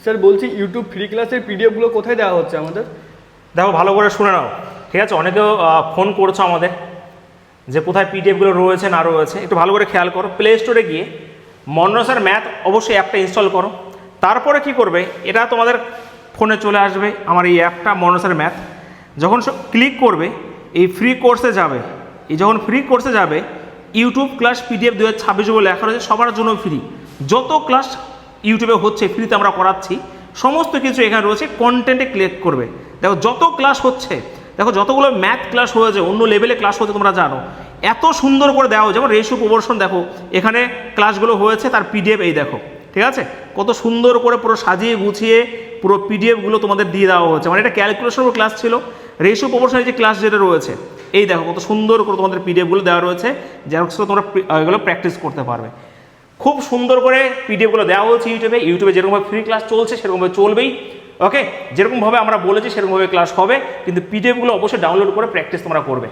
Sir বলছি YouTube free ক্লাসের পিডিএফগুলো কোথায় দেওয়া হচ্ছে আমাদের? দেখো ভালো করে শুনে নাও, ঠিক আছে? অনেকেও ফোন করছো আমাদের যে কোথায় পিডিএফগুলো রয়েছে না রয়েছে, একটু ভালো করে খেয়াল করো। প্লে স্টোরে গিয়ে মনোজ স্যার ম্যাথ অবশ্যই অ্যাপটা ইনস্টল করো। তারপরে কি করবে, এটা তোমাদের ফোনে চলে আসবে আমার এই অ্যাপটা মনোজ স্যার ম্যাথ। যখন ক্লিক করবে এই ফ্রি কোর্সে যাবে, এই যখন ফ্রি কোর্সে যাবে ইউটিউব ক্লাস পিডিএফ 2026 বলে লেখা রয়েছে, সবার জন্য ফ্রি। যত ক্লাস ইউটিউবে হচ্ছে ফ্রিতে আমরা করাচ্ছি, সমস্ত কিছু এখানে রয়েছে। কন্টেন্টে ক্লিক করবে, দেখো যত ক্লাস হচ্ছে, দেখো যতগুলো ম্যাথ ক্লাস হয়েছে, অন্য লেভেলে ক্লাস হচ্ছে তোমরা জানো, এত সুন্দর করে দেওয়া হয়। যেমন রেশিও প্রপোর্শন দেখো এখানে ক্লাসগুলো হয়েছে, তার পিডিএফ এই দেখো, ঠিক আছে? কত সুন্দর করে পুরো সাজিয়ে গুছিয়ে পুরো পিডিএফগুলো তোমাদের দিয়ে দেওয়া হচ্ছে। মানে এটা ক্যালকুলেশনের ক্লাস ছিল, রেশিও প্রপোর্শনের যে ক্লাস যেটা রয়েছে এই দেখো কত সুন্দর করে তোমাদের পিডিএফগুলো দেওয়া রয়েছে, যার তোমরা এগুলো প্র্যাকটিস করতে পারবে। খুব সুন্দর করে পিডিএফগুলো দেওয়া হচ্ছে ইউটিউবে। ইউটিউবে যেরকমভাবে ফ্রি ক্লাস চলছে সেরকমভাবে চলবেই, ওকে? যেরকমভাবে আমরা বলেছি সেরকমভাবে ক্লাস হবে, কিন্তু পিডিএফগুলো অবশ্যই ডাউনলোড করে প্র্যাকটিস তোমরা করবে।